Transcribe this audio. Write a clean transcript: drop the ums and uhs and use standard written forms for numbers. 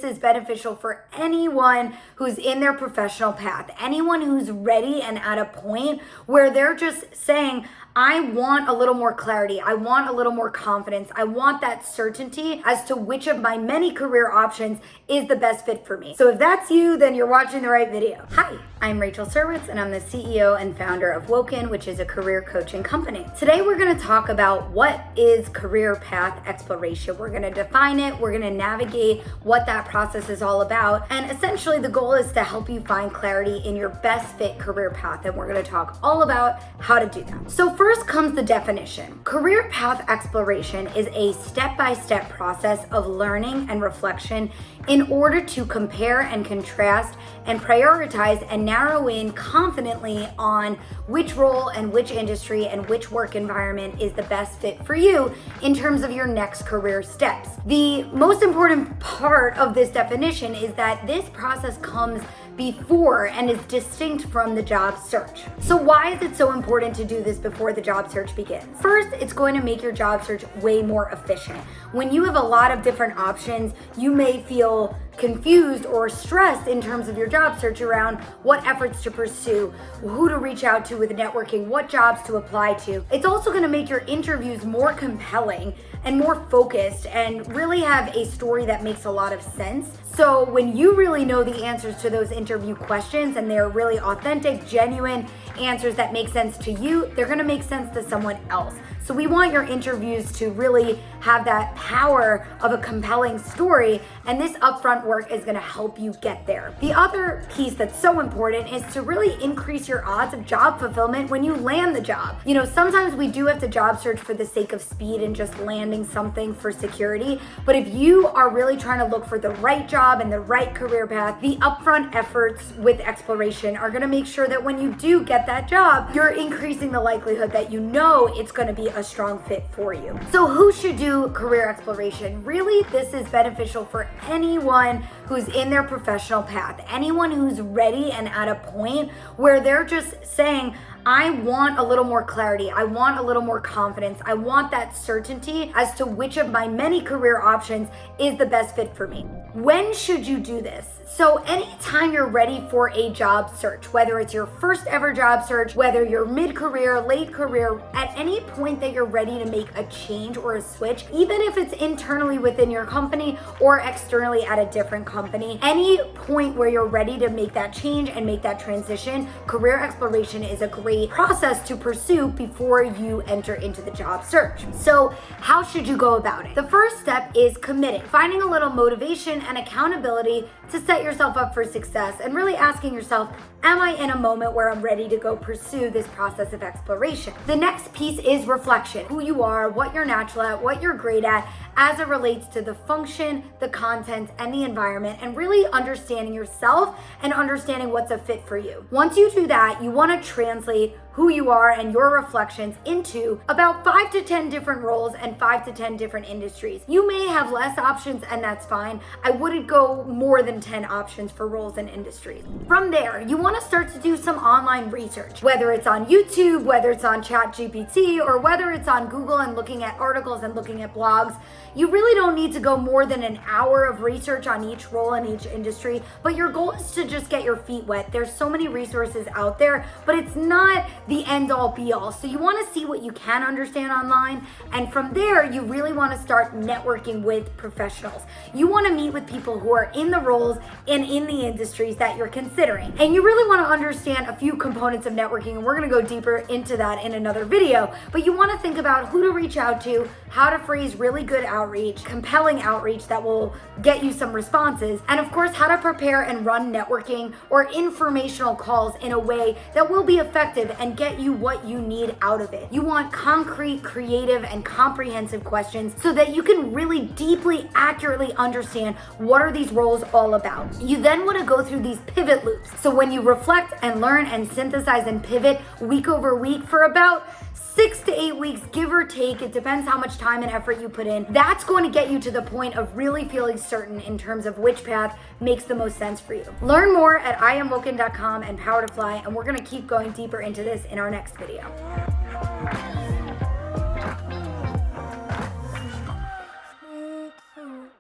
this is beneficial for anyone who's in their professional path, anyone who's ready and at a point where they're just saying, I want a little more clarity. I want a little more confidence. I want that certainty as to which of my many career options is the best fit for me. So if that's you, then you're watching the right video. Hi, I'm Rachel Serwetz, and I'm the CEO and founder of WOKEN, which is a career coaching company. Today, we're going to talk about what is career path exploration. We're going to define it. We're going to navigate what that process is all about. And essentially, the goal is to help you find clarity in your best fit career path. And we're going to talk all about how to do that. So first comes the definition. Career path exploration is a step-by-step process of learning and reflection in order to compare and contrast and prioritize and narrow in confidently on which role and which industry and which work environment is the best fit for you in terms of your next career steps. The most important part of this definition is that this process comes before and is distinct from the job search. So why is it so important to do this before the job search begins? First, it's going to make your job search way more efficient. When you have a lot of different options, you may feel confused or stressed in terms of your job search around what efforts to pursue, who to reach out to with networking, what jobs to apply to. It's also going to make your interviews more compelling and more focused and really have a story that makes a lot of sense. So when you really know the answers to those interview questions and they're really authentic, genuine answers that make sense to you, they're going to make sense to someone else. So we want your interviews to really have that power of a compelling story, and this upfront work is going to help you get there. The other piece that's so important is to really increase your odds of job fulfillment when you land the job. You know, sometimes we do have to job search for the sake of speed and just landing something for security, but if you are really trying to look for the right job and the right career path, the upfront efforts with exploration are going to make sure that when you do get that job, you're increasing the likelihood that you know it's going to be a strong fit for you. So who should do career exploration? Really, this is beneficial for anyone who's in their professional path, anyone who's ready and at a point where they're just saying, I want a little more clarity. I want a little more confidence. I want that certainty as to which of my many career options is the best fit for me. When should you do this? So anytime you're ready for a job search, whether it's your first ever job search, whether you're mid-career, late career, at any point that you're ready to make a change or a switch, even if it's internally within your company or externally at a different company, any point where you're ready to make that change and make that transition, career exploration is a great process to pursue before you enter into the job search. So how should you go about it? The first step is committing, finding a little motivation and accountability to set yourself up for success and really asking yourself, am I in a moment where I'm ready to go pursue this process of exploration? The next piece is reflection. Who you are, what you're natural at, what you're great at, as it relates to the function, the content, and the environment, and really understanding yourself and understanding what's a fit for you. Once you do that, you want to translate who you are and your reflections into about 5 to 10 different roles and 5 to 10 different industries. You may have less options, and that's fine. I wouldn't go more than 10 options for roles and industries. From there, you want to start to do some online research, whether it's on YouTube, whether it's on ChatGPT, or whether it's on Google and looking at articles and looking at blogs. You really don't need to go more than an hour of research on each role in each industry, but your goal is to just get your feet wet. There's so many resources out there, but it's not the end all be all. So you want to see what you can understand online, and from there you really want to start networking with professionals. You want to meet with people who are in the roles and in the industries that you're considering, and you really want to understand a few components of networking, and we're going to go deeper into that in another video. But you want to think about who to reach out to, how to phrase really good outreach, compelling outreach that will get you some responses, and of course how to prepare and run networking or informational calls in a way that will be effective and get you what you need out of it. You want concrete, creative, and comprehensive questions so that you can really deeply, accurately understand what are these roles all about. You then want to go through these pivot loops. So when you reflect and learn and synthesize and pivot week over week for about 6 to 8 weeks, give or take, it depends how much time and effort you put in, that's going to get you to the point of really feeling certain in terms of which path makes the most sense for you. Learn more at IamWoken.com and PowerToFly, and we're going to keep going deeper into this in our next video.